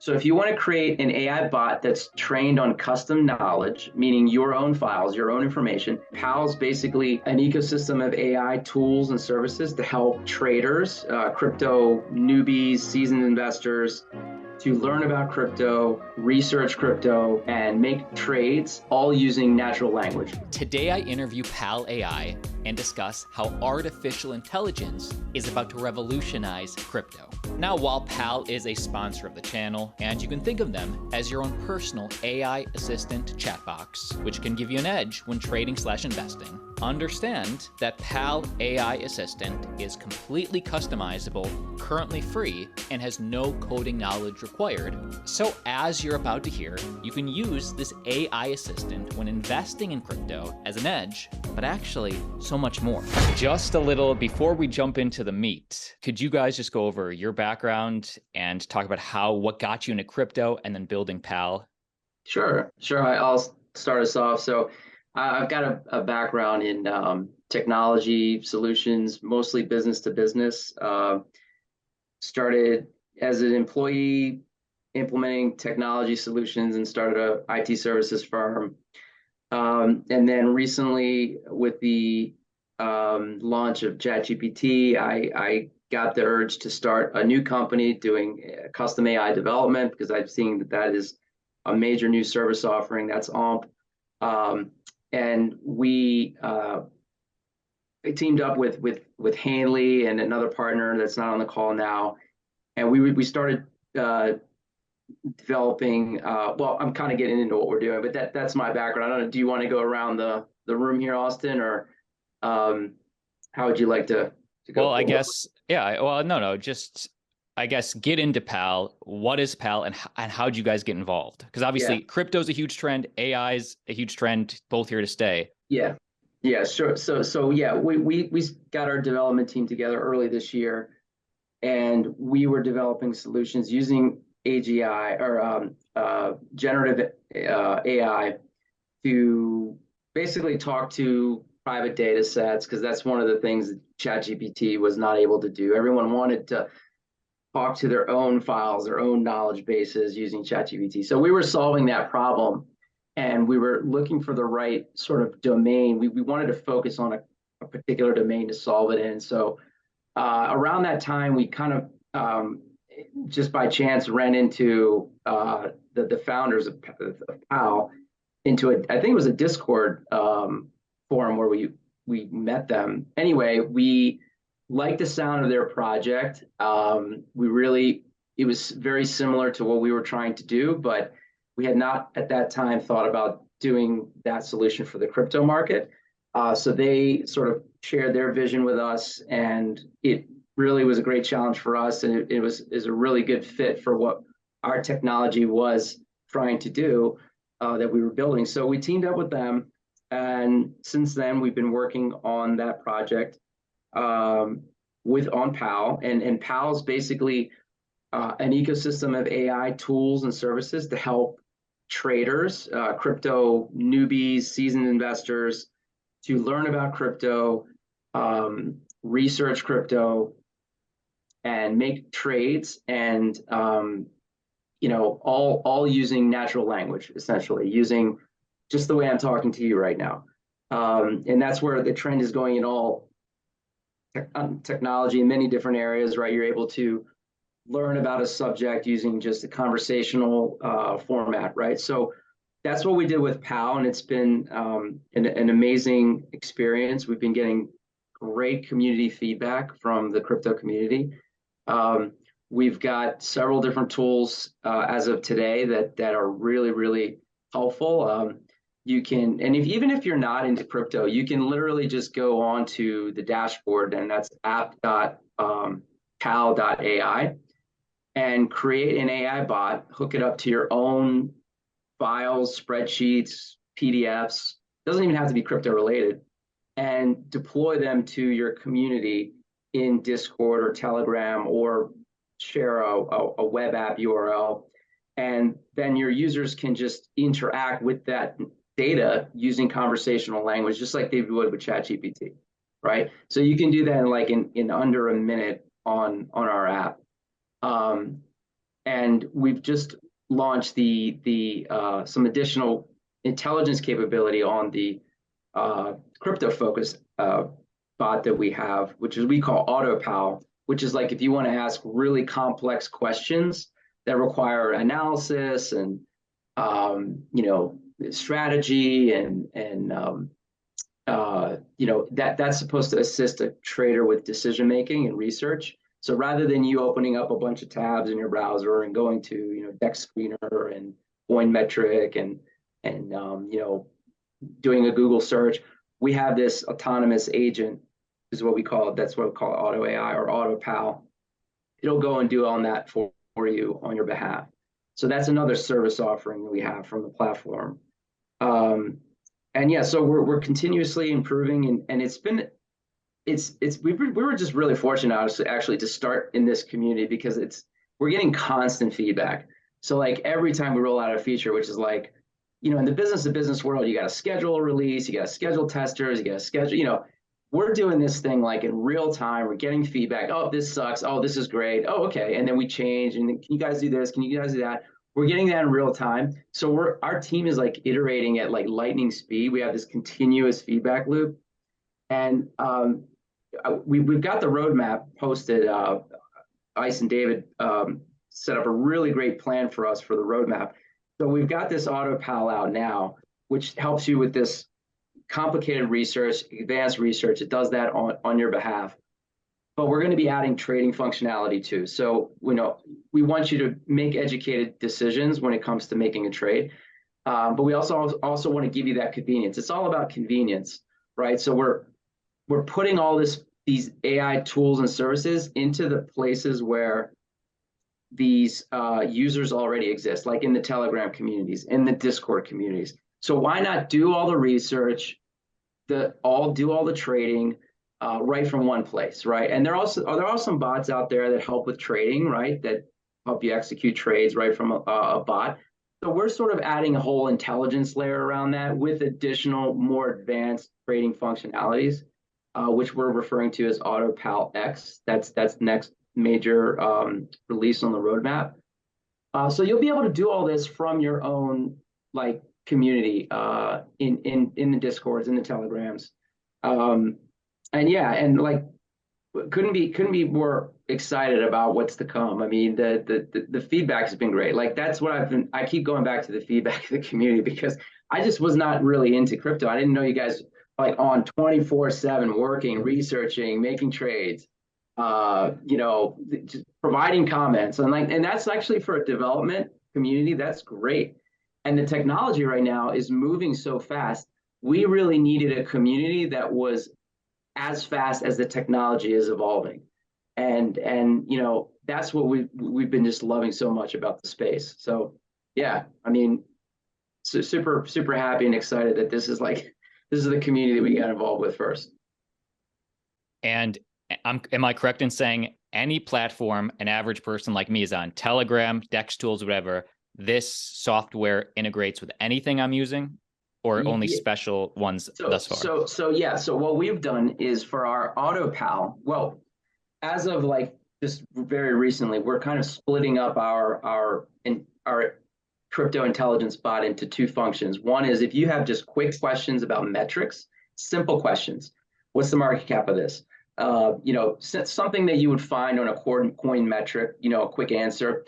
So if you want to create an AI bot that's trained on custom knowledge, meaning your own files, your own information, PAAL's basically an ecosystem of AI tools and services to help traders, crypto newbies, seasoned investors, to learn about crypto, research crypto, and make trades, all using natural language. Today I interview PAAL AI and discuss how artificial intelligence is about to revolutionize crypto. Now, while PAAL is a sponsor of the channel, and you can think of them as your own personal AI assistant chat box, which can give you an edge when trading/investing, understand that PAAL AI Assistant is completely customizable, currently free, and has no coding knowledge required. So as you're about to hear, you can use this AI assistant when investing in crypto as an edge, but actually so much more. Just a little before we jump into the meat, could you guys just go over your background and talk about what got you into crypto and then building PAAL? Sure. I'll start us off. So I've got a background in technology solutions, mostly business to business. Started as an employee implementing technology solutions and started a IT services firm. And then recently with the launch of ChatGPT, I got the urge to start a new company doing custom AI development because I've seen that is a major new service offering. That's AMP. And we teamed up with Hanley and another partner that's not on the call now, and we started developing. Well, I'm kind of getting into what we're doing, but that's my background. I don't know. Do you want to go around the room here, Austin, or how would you like to go? Well, I guess no. Just I guess get into PAAL. What is PAAL, and how'd you guys get involved? Because obviously, crypto's a huge trend, AI's a huge trend, both here to stay. Yeah, sure. So yeah, we got our development team together early this year, and we were developing solutions using AGI or generative AI to basically talk to private data sets, because that's one of the things that ChatGPT was not able to do. Everyone wanted to talk to their own files, their own knowledge bases using ChatGPT. So we were solving that problem, and we were looking for the right sort of domain. We wanted to focus on a particular domain to solve it in. So around that time, we kind of just by chance ran into the founders of PAAL into I think it was a Discord forum where we met them. Anyway, we liked the sound of their project. It was very similar to what we were trying to do, but we had not at that time thought about doing that solution for the crypto market. So they sort of shared their vision with us, and it really was a great challenge for us, and it was a really good fit for what our technology was trying to do that we were building. So we teamed up with them, and since then we've been working on that project on PAAL, and PAAL is basically an ecosystem of AI tools and services to help traders, crypto newbies, seasoned investors, to learn about crypto, research crypto, and make trades, and all using natural language, essentially using just the way I'm talking to you right now. And that's where the trend is going in all technology in many different areas, right? You're able to learn about a subject using just a conversational format, right? So that's what we did with PAAL, and it's been an amazing experience. We've been getting great community feedback from the crypto community. We've got several different tools as of today that are really, really helpful. You can, and even if you're not into crypto, you can literally just go on to the dashboard, and that's app.paal.ai, and create an AI bot, hook it up to your own files, spreadsheets, PDFs, doesn't even have to be crypto related, and deploy them to your community in Discord or Telegram, or share a web app URL. And then your users can just interact with that data using conversational language, just like they would with ChatGPT, right? So you can do that in under a minute on our app. and we've just launched the some additional intelligence capability on the crypto focused bot that we have, which is we call AutoPal, which is like if you want to ask really complex questions that require analysis and strategy and that's supposed to assist a trader with decision making and research. So rather than you opening up a bunch of tabs in your browser and going to Dex Screener and Coinmetric and doing a Google search, we have this autonomous agent, is what we call it. That's what we call Auto AI or AutoPal. It'll go and do all that for you on your behalf. So that's another service offering that we have from the platform. And yeah, so we're continuously improving, and we were just really fortunate actually to start in this community because we're getting constant feedback. So like every time we roll out a feature, which is like, in the business world, you got to schedule a release, you got to schedule testers, you got to schedule, we're doing this thing like in real time. We're getting feedback. Oh, this sucks. Oh, this is great. Oh, okay. And then we change. And then, can you guys do this? Can you guys do that? We're getting that in real time. So our team is like iterating at like lightning speed. We have this continuous feedback loop. And we've got the roadmap posted. Ice and David set up a really great plan for us for the roadmap. So we've got this AutoPal out now, which helps you with this complicated research, advanced research. It does that on your behalf. But we're going to be adding trading functionality too. So we want you to make educated decisions when it comes to making a trade. But we also want to give you that convenience. It's all about convenience, right? So we're putting all these AI tools and services into the places where these users already exist, like in the Telegram communities, in the Discord communities. So why not do all the research, do all the trading right from one place, right? And there are some bots out there that help with trading, right? That help you execute trades right from a bot. So we're sort of adding a whole intelligence layer around that with additional, more advanced trading functionalities, which we're referring to as AutoPal X. That's the next major release on the roadmap. So you'll be able to do all this from your own like community in the Discords, in the Telegrams, and yeah, and like couldn't be more excited about what's to come. I mean, the feedback has been great. Like that's what I keep going back to the feedback of the community because I just was not really into crypto. I didn't know you guys like on 24/7 working, researching, making trades, just providing comments and that's actually for a development community. That's great. And the technology right now is moving so fast. We really needed a community that was as fast as the technology is evolving. And that's what we've been just loving so much about the space. So yeah, I mean, so super happy and excited that this is the community that we got involved with first. And am I correct in saying any platform an average person like me is on, Telegram, Dex tools, whatever, this software integrates with anything I'm using, or only special ones thus far? So what we've done is for our AutoPal, well, as of like just very recently, we're kind of splitting up our crypto intelligence bot into two functions. One is if you have just quick questions about metrics, simple questions. What's the market cap of this? Something that you would find on a coin metric, a quick answer.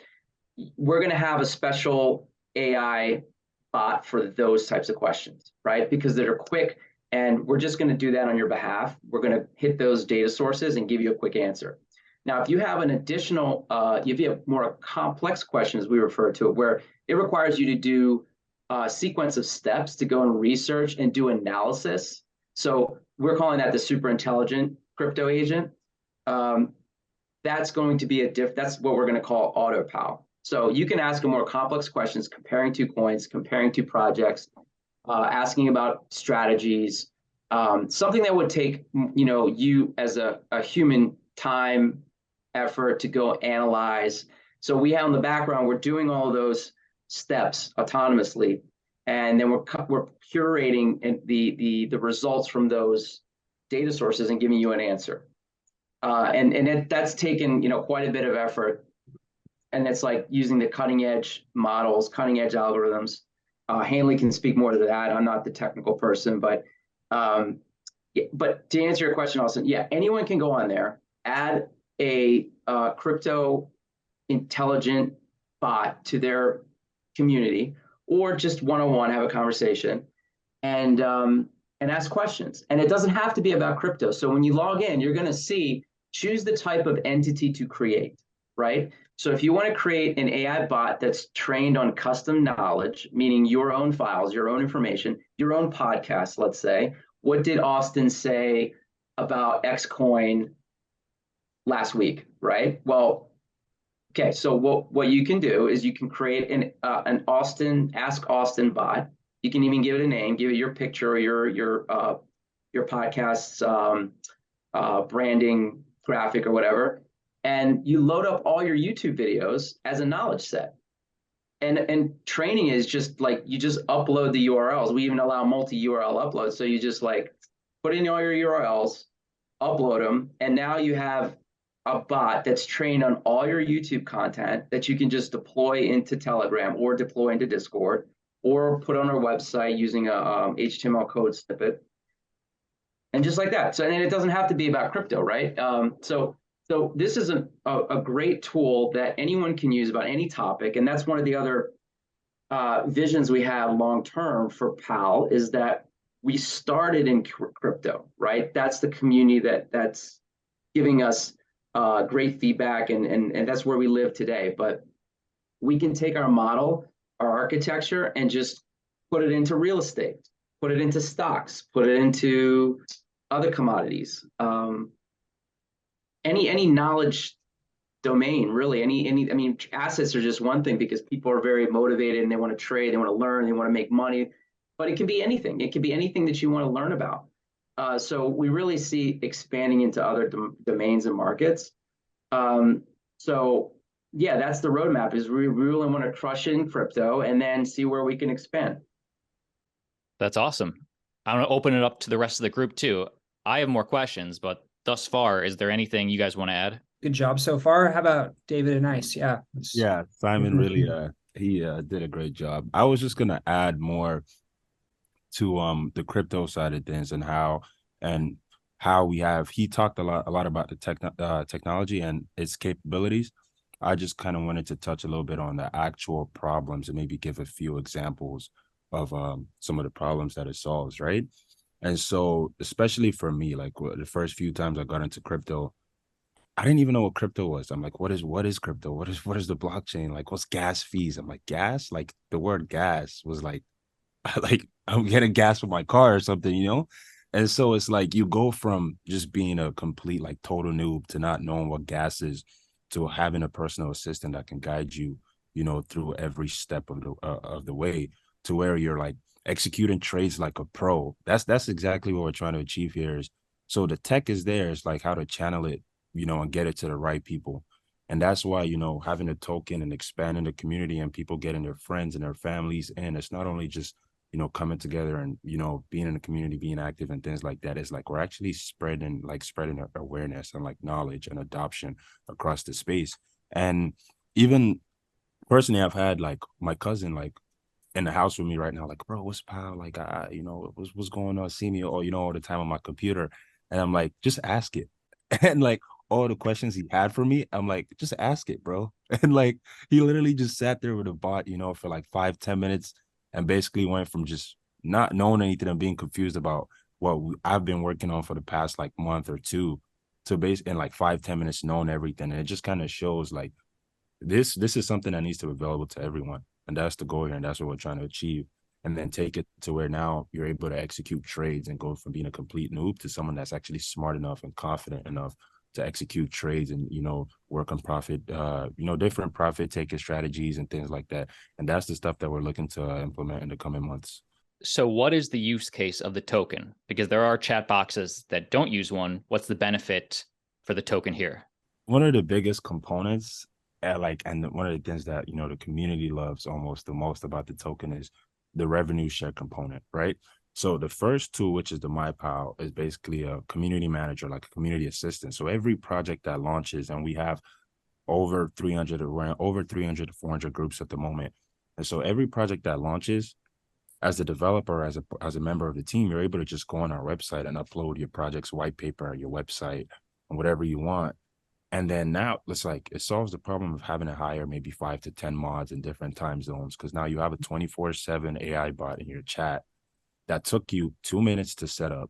We're going to have a special AI bot for those types of questions, right? Because they're quick, and we're just going to do that on your behalf. We're going to hit those data sources and give you a quick answer. Now, if you have an additional, if you have more complex questions, we refer to it, where it requires you to do a sequence of steps to go and research and do analysis. So we're calling that the super intelligent crypto agent. That's going to be that's what we're going to call AutoPal. So you can ask them more complex questions, comparing two coins, comparing two projects, asking about strategies, something that would take you as a human time, effort to go analyze. So we have in the background, we're doing all of those steps autonomously, and then we're curating the results from those data sources and giving you an answer. And that's taken quite a bit of effort. and it's like using the cutting edge models, cutting edge algorithms. Hanley can speak more to that. I'm not the technical person, but to answer your question, Austin, yeah, anyone can go on there, add a crypto intelligent bot to their community, or just one-on-one have a conversation and ask questions. And it doesn't have to be about crypto. So when you log in, you're going to see, choose the type of entity to create, right? So if you want to create an AI bot that's trained on custom knowledge, meaning your own files, your own information, your own podcast, let's say, what did Austin say about X coin last week, right? Well, okay, so what you can do is you can create an Ask Austin bot. You can even give it a name, give it your picture or your podcast's branding graphic or whatever, and you load up all your YouTube videos as a knowledge set. And training is just like you just upload the URLs. We even allow multi-URL uploads, so you just like put in all your URLs, upload them, and now you have a bot that's trained on all your YouTube content that you can just deploy into Telegram or deploy into Discord or put on our website using a HTML code snippet. And just like that. So, and it doesn't have to be about crypto, right? So this is a great tool that anyone can use about any topic. And that's one of the other visions we have long-term for PAAL, is that we started in crypto, right? That's the community that's giving us great feedback, and that's where we live today. But we can take our model, our architecture, and just put it into real estate, put it into stocks, put it into other commodities, any knowledge domain, really. I mean, assets are just one thing because people are very motivated and they want to trade, they want to learn, they want to make money. But it can be anything. It can be anything that you want to learn about. So we really see expanding into other domains and markets. So yeah, that's the roadmap, is we really want to crush it in crypto and then see where we can expand. That's awesome. I want to open it up to the rest of the group too. I have more questions, but thus far, is there anything you guys want to add? Good job so far. How about David and Ice? Yeah. Yeah, Simon really he did a great job. I was just gonna add more to the crypto side of things and how he talked a lot about the technology and its capabilities. I just kind of wanted to touch a little bit on the actual problems and maybe give a few examples of some of the problems that it solves, right? And so, especially for me, like the first few times I got into crypto, I didn't even know what crypto was. I'm like, what is crypto? What is the blockchain? Like, what's gas fees? I'm like, gas? Like the word gas was like I'm getting gas for my car or something, you know? And so it's like you go from just being a complete like total noob to not knowing what gas is to having a personal assistant that can guide you, you know, through every step of the way, to where you're like executing trades like a pro. That's exactly what we're trying to achieve here. Is so the tech is there. It's like how to channel it, you know, and get it to the right people. And that's why, you know, having a token and expanding the community and people getting their friends and their families in, it's not only just, you know, coming together and, you know, being in the community, being active and things like that. It's like we're actually spreading awareness and like knowledge and adoption across the space. And even personally, I've had like my cousin like in the house with me right now, like, bro, what's PAAL? Like, you know, what's going on? See me, or, you know, all the time on my computer. And I'm like, just ask it. And like all the questions he had for me, I'm like, just ask it, bro. And like he literally just sat there with a bot, you know, for like 5-10 minutes and basically went from just not knowing anything and being confused about what I've been working on for the past like month or two to base in like 5-10 minutes knowing everything. And it just kind of shows like this is something that needs to be available to everyone. And that's the goal here. And that's what we're trying to achieve. And then take it to where now you're able to execute trades and go from being a complete noob to someone that's actually smart enough and confident enough to execute trades and, you know, work on profit, you know, different profit taking strategies and things like that. And that's the stuff that we're looking to implement in the coming months. So what is the use case of the token? Because there are chat boxes that don't use one. What's the benefit for the token here? One of the biggest components and one of the things that, you know, the community loves almost the most about the token is the revenue share component, right? So the first tool, which is the MyPAAL, is basically a community manager, like a community assistant. So every project that launches, and we have over 300, around over 300 to 400 groups at the moment. And so every project that launches, as a developer, as a member of the team, you're able to just go on our website and upload your project's white paper, your website, and whatever you want. And then now it's like it solves the problem of having to hire maybe 5 to 10 mods in different time zones, because now you have a 24/7 AI bot in your chat that took you 2 minutes to set up.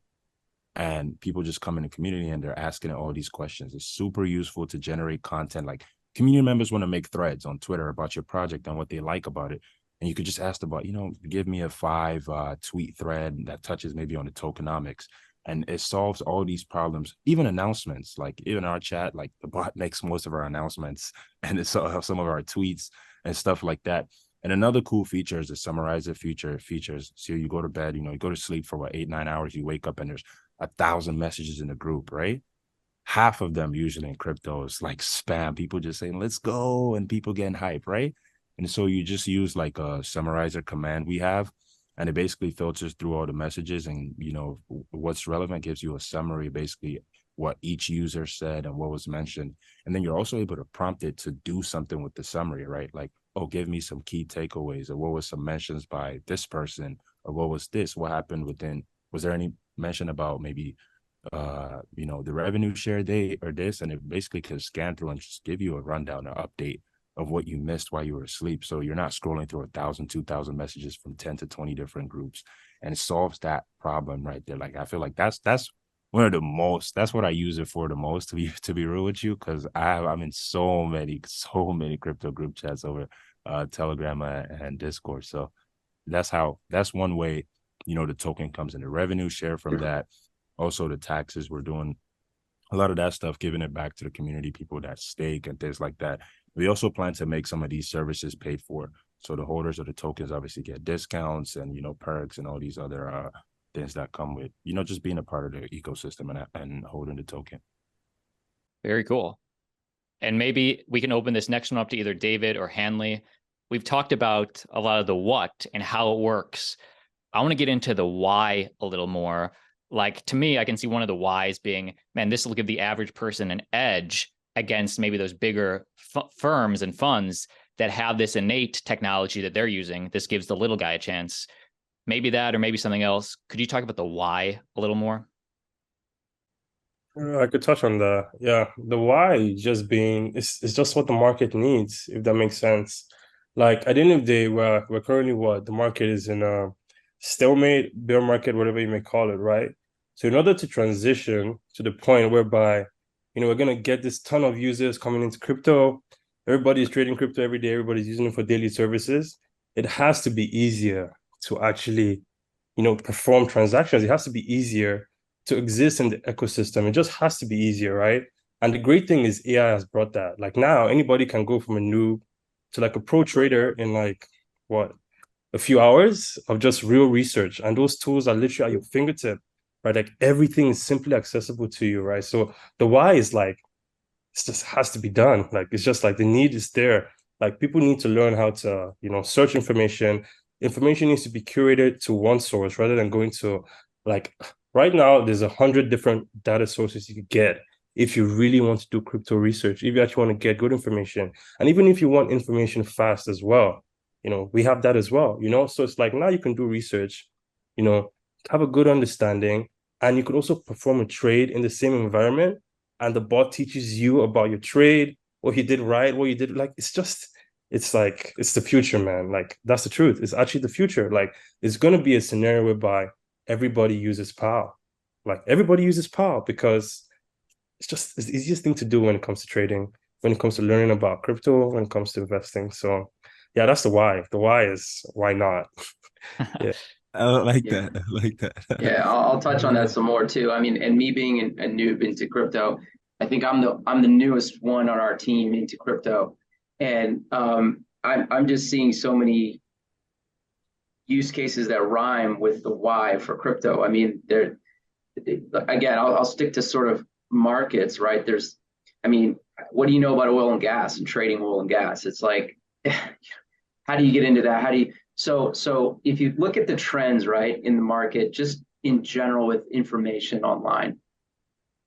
And people just come in the community and they're asking it all these questions. It's super useful to generate content. Like community members want to make threads on Twitter about your project and what they like about it. And you could just ask about, give me a 5 tweet thread that touches maybe on the tokenomics. And it solves all these problems, even announcements. Like even our chat, like the bot makes most of our announcements and it's some of our tweets and stuff like that. And another cool feature is the summarizer features. So you go to bed, you go to sleep for 8-9 hours, you wake up and there's 1,000 messages in the group, right? Half of them usually in crypto is like spam, people just saying, let's go, and people getting hype, right? And so you just use like a summarizer command we have, and it basically filters through all the messages and, what's relevant, gives you a summary, basically what each user said and what was mentioned. And then you're also able to prompt it to do something with the summary, right? Like, oh, give me some key takeaways, or what was some mentions by this person, or what was this, what happened within, was there any mention about maybe the revenue share date or this, and it basically can scan through and just give you a rundown or update of what you missed while you were asleep. So you're not scrolling through 1,000, 2,000 messages from 10 to 20 different groups, and it solves that problem right there. Like I feel like that's one of the most, that's what I use it for the most, to be real with you, because I'm in so many crypto group chats over Telegram and Discord. So that's one way the token comes in, the revenue share from that. Also the taxes, we're doing a lot of that stuff, giving it back to the community, people that stake and things like that. We also plan to make some of these services paid for. So the holders of the tokens obviously get discounts and, perks and all these other things that come with, just being a part of the ecosystem and holding the token. Very cool. And maybe we can open this next one up to either David or Hanley. We've talked about a lot of the what and how it works. I want to get into the why a little more. Like, to me, I can see one of the whys being, man, this will give the average person an edge against maybe those bigger firms and funds that have this innate technology that they're using. This gives the little guy a chance. Maybe that, or maybe something else. Could you talk about the why a little more? I could touch on that. Yeah, the why just being, it's just what the market needs, if that makes sense. Like at the end of the day, we're currently the market is in a stalemate, bear market, whatever you may call it, right? So in order to transition to the point whereby, we're going to get this ton of users coming into crypto, everybody's trading crypto every day, everybody's using it for daily services, it has to be easier to actually, perform transactions. It has to be easier to exist in the ecosystem. It just has to be easier, right? And the great thing is AI has brought that. Like now, anybody can go from a noob to like a pro trader in like, a few hours of just real research. And those tools are literally at your fingertip, right? Like everything is simply accessible to you, right? So the why is like, it just has to be done. Like, it's just like the need is there. Like people need to learn how to, search information. Information needs to be curated to one source rather than going to like, right now, there's 100 different data sources you could get if you really want to do crypto research, if you actually want to get good information. And even if you want information fast as well, we have that as well, So it's like now you can do research, have a good understanding, and you could also perform a trade in the same environment. And the bot teaches you about your trade, what you did right, what you did. Like, it's like, it's the future, man. Like, that's the truth. It's actually the future. Like, it's going to be a scenario whereby everybody uses PAAL. Like everybody uses PAAL because it's the easiest thing to do when it comes to trading, when it comes to learning about crypto, when it comes to investing. So yeah, that's the why. The why is why not? Yeah. I like that. I like that. Yeah, I'll touch on that some more too. I mean, and me being a noob into crypto, I think I'm the newest one on our team into crypto, and I'm just seeing so many use cases that rhyme with the why for crypto. I mean, again, I'll stick to sort of markets, right? What do you know about oil and gas and trading oil and gas? It's like, how do you get into that? So if you look at the trends, right, in the market, just in general with information online,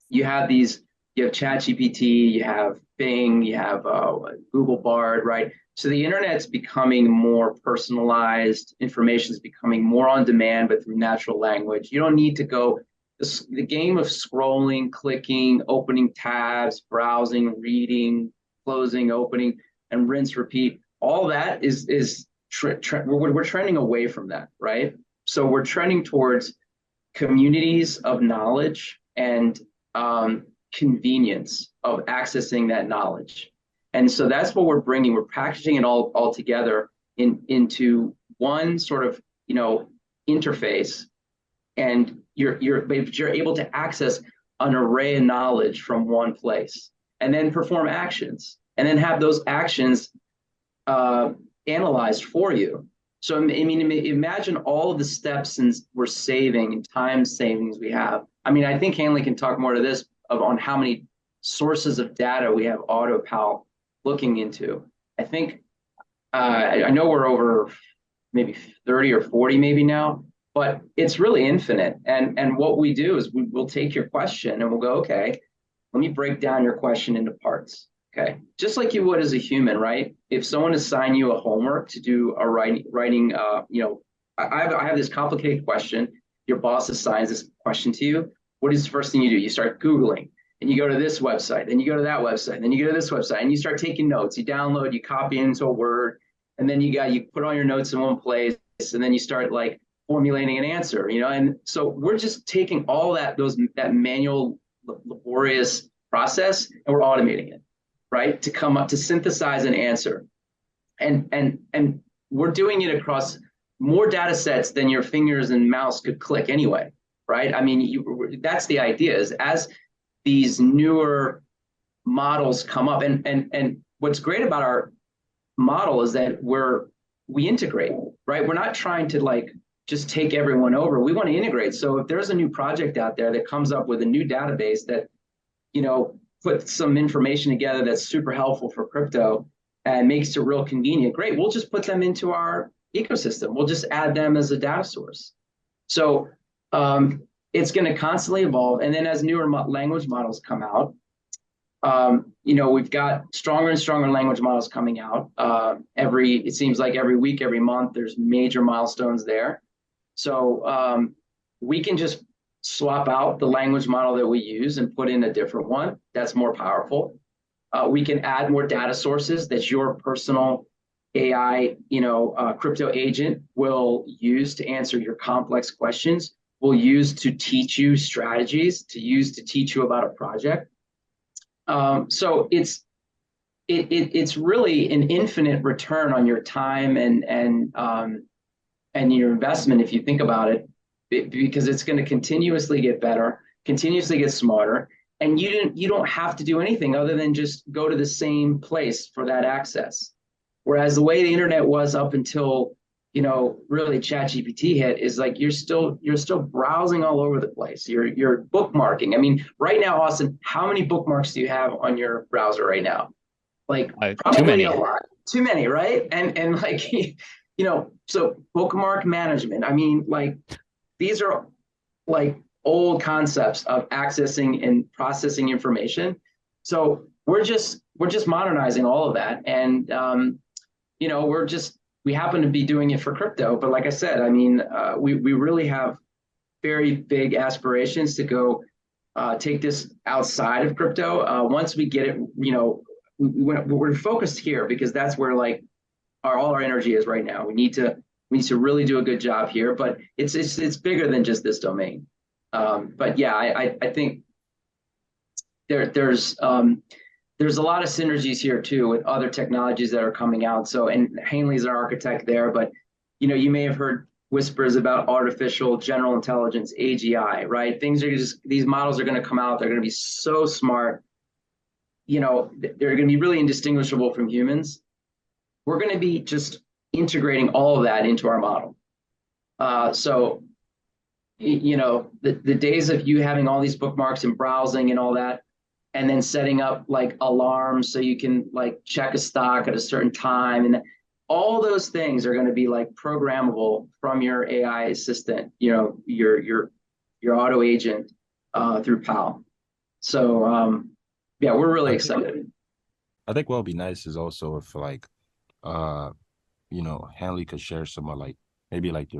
you have these you have ChatGPT, you have Bing, you have Google Bard, right? So the internet's becoming more personalized. Information is becoming more on demand, but through natural language. You don't need to go the game of scrolling, clicking, opening tabs, browsing, reading, closing, opening, and rinse, repeat. All that is we're trending away from that, right? So we're trending towards communities of knowledge and convenience of accessing that knowledge. And so that's what we're bringing. We're packaging it all together into one sort of, interface, and you're able to access an array of knowledge from one place, and then perform actions, and then have those actions analyzed for you. So I mean, imagine all of the steps and we're saving and time savings we have. I mean, I think Hanley can talk more to this on how many sources of data we have AutoPAL looking into. I think I know we're over maybe 30 or 40 maybe now, but it's really infinite. And what we do is we'll take your question and we'll go, okay, let me break down your question into parts. Okay, just like you would as a human, right? If someone assign you a homework to do a writing, I have this complicated question. Your boss assigns this question to you. What is the first thing you do? You start Googling, and you go to this website, then you go to that website, then you go to this website, and you start taking notes. You download, you copy into a Word, and then you put all your notes in one place, and then you start like formulating an answer, And so we're just taking all that manual, laborious process, and we're automating it, right? To come up to synthesize an answer, and we're doing it across more data sets than your fingers and mouse could click anyway, right? I mean, that's the idea, is as these newer models come up, and what's great about our model is that we integrate, right? We're not trying to just take everyone over. We want to integrate. So if there's a new project out there that comes up with a new database that, put some information together that's super helpful for crypto and makes it real convenient, great. We'll just put them into our ecosystem. We'll just add them as a data source. So it's going to constantly evolve. And then as newer language models come out, we've got stronger and stronger language models coming out. It seems like every week, every month, there's major milestones there. So we can just swap out the language model that we use and put in a different one that's more powerful. We can add more data sources that your personal AI, crypto agent will use to answer your complex questions, will use to teach you strategies, to teach you about a project. So it's really an infinite return on your time and your investment, if you think about it, because it's going to continuously get better, continuously get smarter, and you don't have to do anything other than just go to the same place for that access. Whereas the way the internet was up until really ChatGPT hit is like you're still browsing all over the place. You're bookmarking. I mean, right now, Austin, how many bookmarks do you have on your browser right now? Like probably too many. A lot. Too many, right? And like so bookmark management. I mean, like these are like old concepts of accessing and processing information. So we're just modernizing all of that, and we happen to be doing it for crypto. But like I said, I mean, we really have very big aspirations to go take this outside of crypto. Once we get it, we're focused here because that's where all our energy is right now. We need to really do a good job here, but it's bigger than just this domain. But yeah, I think there's a lot of synergies here too with other technologies that are coming out. So, and Hanley's our architect there, but you may have heard whispers about artificial general intelligence, AGI, right? These models are going to come out. They're going to be so smart. They're going to be really indistinguishable from humans. We're going to be just integrating all of that into our model. So, the days of you having all these bookmarks and browsing and all that, and then setting up like alarms so you can check a stock at a certain time, and all those things are going to be programmable from your AI assistant, your auto agent through PAAL. So Yeah, we're really I excited. I think what would be nice is also if like Hanley could share some of like maybe like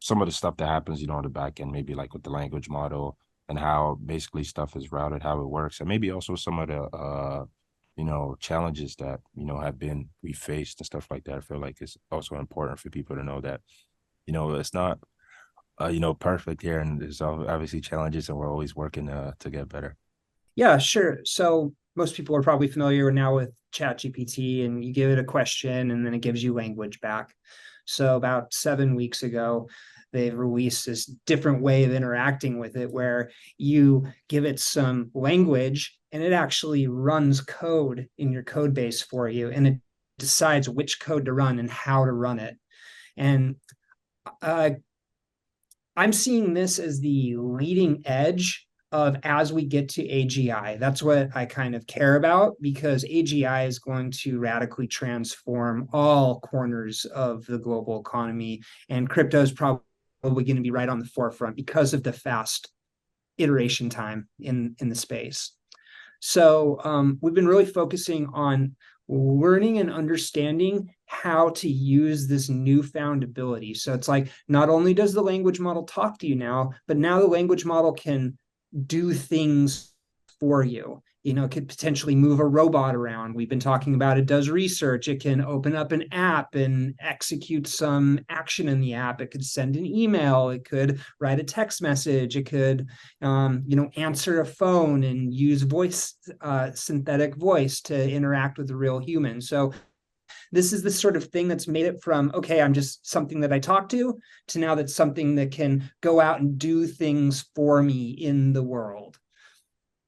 some of the stuff that happens, on the back end, maybe like with the language model and how basically stuff is routed, how it works, and maybe also some of the challenges that have been we faced and stuff like that. I feel like it's also important for people to know that it's not perfect here, and there's obviously challenges, and we're always working to get better. Yeah, sure. So most people are probably familiar now with ChatGPT, and you give it a question and then it gives you language back. So about 7 weeks ago, they've released this different way of interacting with it where you give it some language and it actually runs code in your code base for you, and it decides which code to run and how to run it. And I'm seeing this as the leading edge of as we get to AGI. That's what I kind of care about, because AGI is going to radically transform all corners of the global economy, and crypto is probably going to be right on the forefront because of the fast iteration time in the space. So we've been really focusing on learning and understanding how to use this newfound ability. So it's like, not only does the language model talk to you now, but now the language model can do things for you. It could potentially move a robot around. We've been talking about it does research. It can open up an app and execute some action in the app. It could send an email. It could write a text message. It could, answer a phone and use synthetic voice to interact with a real human. So this is the sort of thing that's made it from, okay, I'm just something that I talk to now that's something that can go out and do things for me in the world.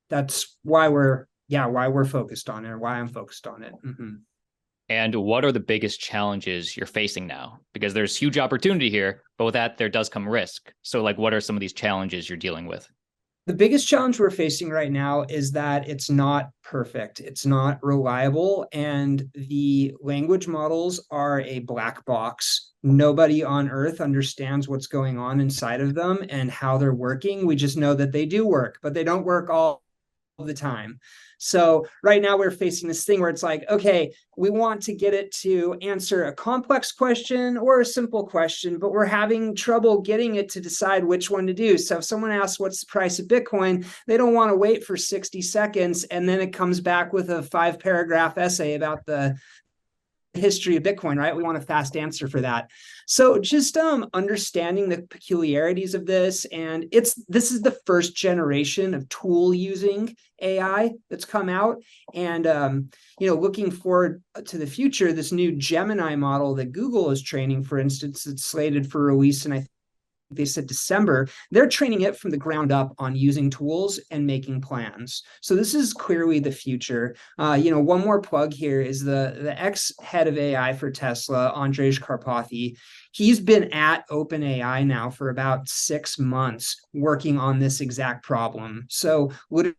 That's why we're focused on it, or why I'm focused on it. Mm-hmm. And what are the biggest challenges you're facing now? Because there's huge opportunity here, but with that, there does come risk. So like, what are some of these challenges you're dealing with? The biggest challenge we're facing right now is that it's not perfect. It's not reliable. And the language models are a black box. Nobody on Earth understands what's going on inside of them and how they're working. We just know that they do work, but they don't work all the time. So right now we're facing this thing where it's like, okay, we want to get it to answer a complex question or a simple question, but we're having trouble getting it to decide which one to do. So if someone asks what's the price of Bitcoin, they don't want to wait for 60 seconds and then it comes back with a 5-paragraph essay about the history of Bitcoin, right? We want a fast answer for that. So just understanding the peculiarities of this, and this is the first generation of tool using AI that's come out, and looking forward to the future, this new Gemini model that Google is training, for instance, it's slated for release, and I think they said December, they're training it from the ground up on using tools and making plans. So this is clearly the future. One more plug here is the ex-head of AI for Tesla, Andrej Karpathy. He's been at OpenAI now for about 6 months working on this exact problem. So literally,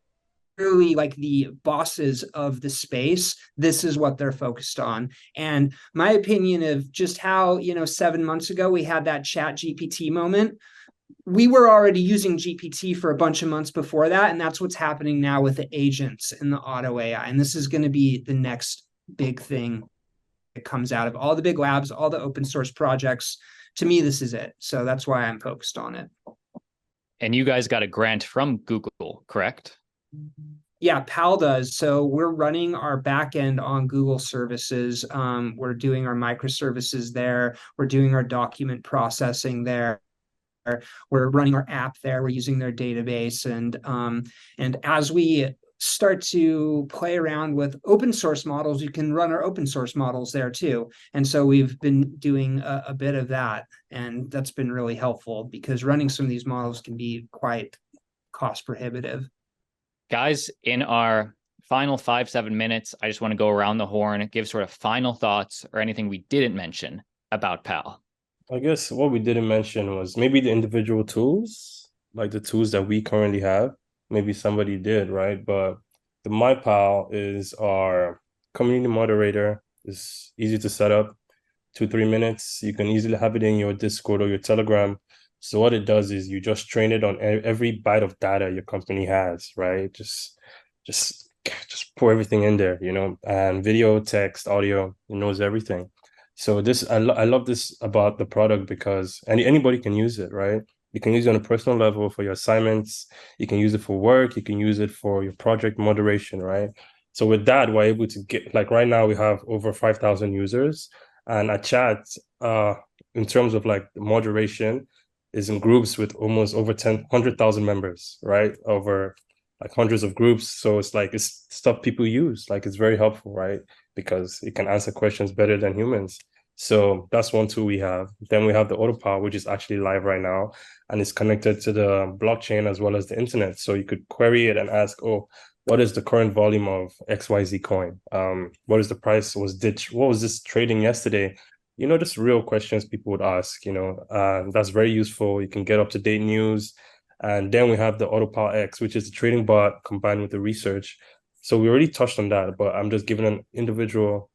like, the bosses of the space, this is what they're focused on. And my opinion of just how 7 months ago we had that ChatGPT moment, we were already using GPT for a bunch of months before that, and that's what's happening now with the agents and the auto AI. And this is going to be the next big thing that comes out of all the big labs, all the open source projects. To me, this is it. So that's why I'm focused on it. And you guys got a grant from Google, correct? Yeah, PAAL does. So we're running our backend on Google services. We're doing our microservices there. We're doing our document processing there. We're running our app there. We're using their database. And as we start to play around with open source models, you can run our open source models there too. And so we've been doing a bit of that. And that's been really helpful because running some of these models can be quite cost prohibitive. Guys, in our final 5-7 minutes, I just want to go around the horn, give sort of final thoughts or anything we didn't mention about PAAL. I guess what we didn't mention was maybe the individual tools, like the tools that we currently have. Maybe somebody did, right? But the MyPal is our community moderator. It's easy to set up, 2-3 minutes. You can easily have it in your Discord or your Telegram. So what it does is you just train it on every byte of data your company has, right? Just just pour everything in there, and video, text, audio, it knows everything. So I love this about the product because anybody can use it, right? You can use it on a personal level for your assignments. You can use it for work. You can use it for your project moderation, right? So with that, we're able to get, like right now we have over 5,000 users, and a chat, in terms of like the moderation, is in groups with almost over 100,000 members, right? Over like hundreds of groups. So it's like, it's stuff people use. Like it's very helpful, right? Because it can answer questions better than humans. So that's one tool we have. Then we have the AutoPAAL, which is actually live right now, and it's connected to the blockchain as well as the internet. So you could query it and ask, oh, what is the current volume of XYZ coin? What is the price? What was this trading yesterday? Just real questions people would ask, that's very useful. You can get up-to-date news. And then we have the AutoPAAL X, which is the trading bot combined with the research. So we already touched on that, but I'm just giving an individual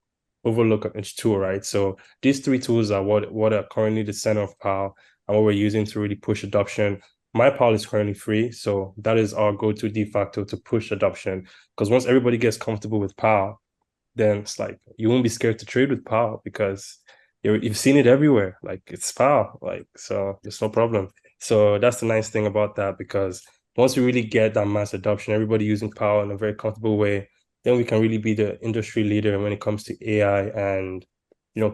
overlook of each tool, right? So these three tools are what are currently the center of PAAL and what we're using to really push adoption. My PAAL is currently free, so that is our go-to de facto to push adoption. Because once everybody gets comfortable with PAAL, then it's like you won't be scared to trade with PAAL because you've seen it everywhere. Like it's PAAL, like so there's no problem. So that's the nice thing about that, because once we really get that mass adoption, everybody using PAAL in a very comfortable way, then we can really be the industry leader when it comes to AI and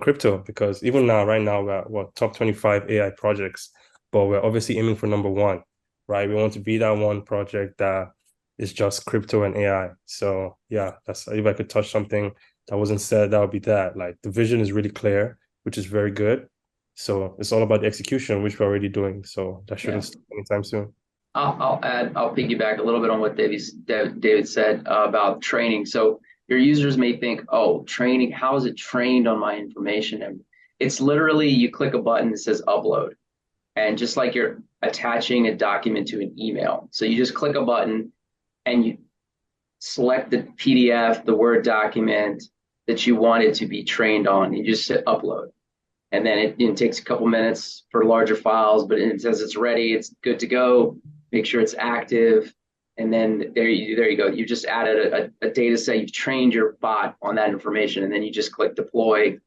crypto. Because even now, right now, we're top 25 AI projects, but we're obviously aiming for number one, right? We want to be that one project that is just crypto and AI. So yeah, that's, if I could touch something that wasn't said, that would be that. Like the vision is really clear, which is very good. So it's all about the execution, which we're already doing. So that shouldn't stop anytime soon. I'll piggyback a little bit on what David said about training. So your users may think, oh, training, how is it trained on my information? And it's literally, you click a button that says upload. And just like you're attaching a document to an email. So you just click a button and you select the PDF, the Word document that you want it to be trained on. You just hit upload. And then it takes a couple minutes for larger files, but it says it's ready, it's good to go. Make sure it's active. And then there you go. You just added a data set. You've trained your bot on that information, and then you just click deploy.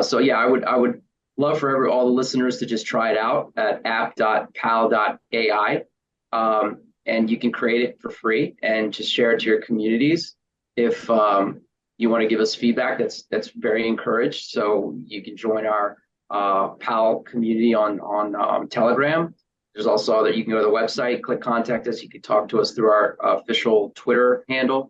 So yeah, I would love for all the listeners to just try it out at app.paal.ai. And you can create it for free and just share it to your communities. If you want to give us feedback, that's very encouraged. So you can join our PAAL community on Telegram. There's also you can go to the website, click contact us. You can talk to us through our official Twitter handle.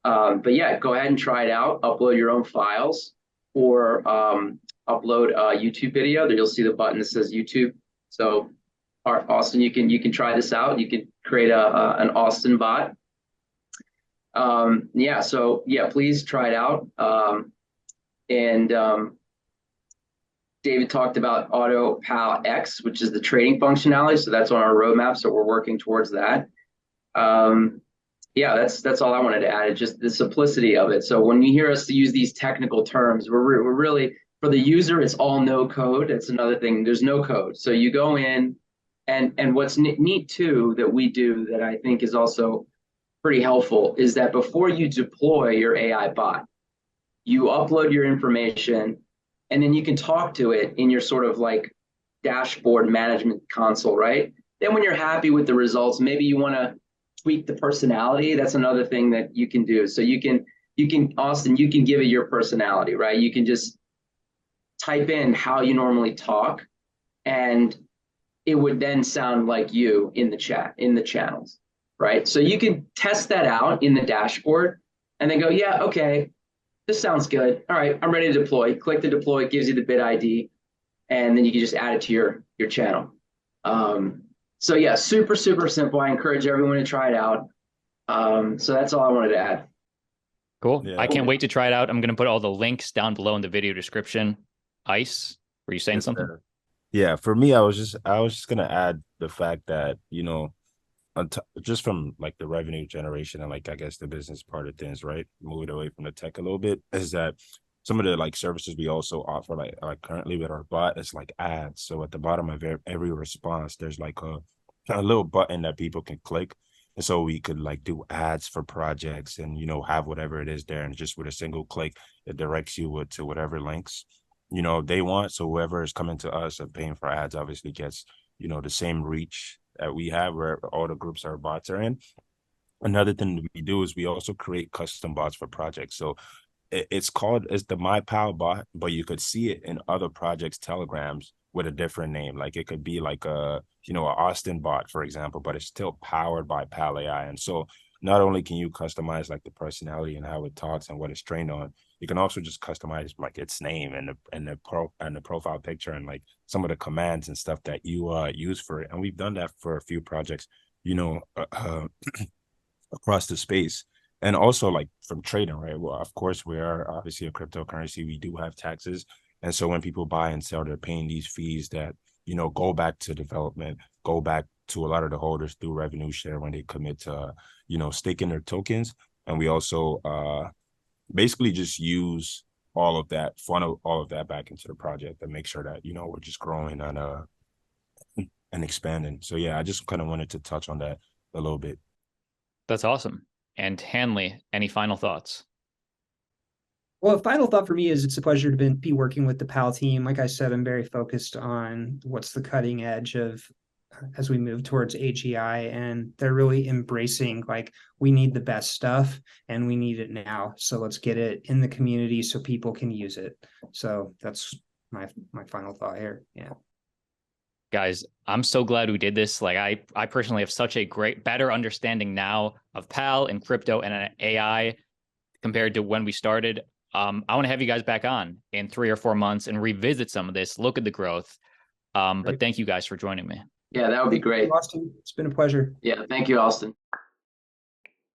But yeah, go ahead and try it out. Upload your own files, or upload a YouTube video. There you'll see the button that says YouTube. So Austin, you can try this out. You can create an Austin bot. Yeah, so yeah, please try it out. David talked about AutoPAAL X, which is the trading functionality. So that's on our roadmap. So we're working towards that. Yeah, that's all I wanted to add. It's just the simplicity of it. So when you hear us use these technical terms, we're really, for the user, it's all no code. That's another thing. There's no code. So you go in, and what's neat too that we do that I think is also pretty helpful is that before you deploy your AI bot, you upload your information, and then you can talk to it in your sort of like dashboard management console, right? Then when you're happy with the results, maybe you want to tweak the personality. That's another thing that you can do. So you can, Austin, you can give it your personality, right? You can just type in how you normally talk, and it would then sound like you in the chat, in the channels, right? So you can test that out in the dashboard and then go, yeah, okay, this sounds good. All right, I'm ready to deploy. Click the deploy, it gives you the bit ID, and then you can just add it to your channel. So yeah, super, super simple. I encourage everyone to try it out. So that's all I wanted to add. Cool. Yeah. I can't wait to try it out. I'm going to put all the links down below in the video description. Ice, were you saying something? Yeah, for me, I was just gonna add the fact that, just from like the revenue generation and like I guess the business part of things, right? Moving away from the tech a little bit, is that some of the like services we also offer, like currently with our bot, is like ads. So at the bottom of every response, there's like a little button that people can click, And so we could like do ads for projects and, you know, have whatever it is there. And just with a single click, it directs you to whatever links, you know, they want. So whoever is coming to us and paying for ads obviously gets, you know, the same reach that we have where all the groups our bots are in. Another thing that we do is we also create custom bots for projects. So it's the MyPal bot, but you could see it in other projects' telegrams with a different name. Like it could be like a, you know, an Austin bot, for example, but it's still powered by PAAL AI. And so not only can you customize like the personality and how it talks and what it's trained on, you can also just customize like its name and the profile picture and like some of the commands and stuff that you use for it. And we've done that for a few projects, you know, across the space. And also like from trading, right? Well, of course, we are obviously a cryptocurrency. We do have taxes. And so when people buy and sell, they're paying these fees that, you know, go back to development, go back to a lot of the holders through revenue share when they commit to, you know, staking their tokens. And we also basically just use funnel all of that back into the project and make sure that, you know, we're just growing and expanding. So yeah, I just kind of wanted to touch on that a little bit. That's awesome. And Hanley, any final thoughts? Well, final thought for me is it's a pleasure to be working with the PAL team. Like I said, I'm very focused on what's the cutting edge of as we move towards AGI, and they're really embracing like we need the best stuff and we need it now. So let's get it in the community so people can use it. So that's my final thought here. Yeah. Guys, I'm so glad we did this. Like I personally have such a better understanding now of PAL and crypto and AI compared to when we started. I want to have you guys back on in 3 or 4 months and revisit some of this, look at the growth. But thank you guys for joining me. Yeah, that would be great. Austin, it's been a pleasure. Yeah, thank you, Austin.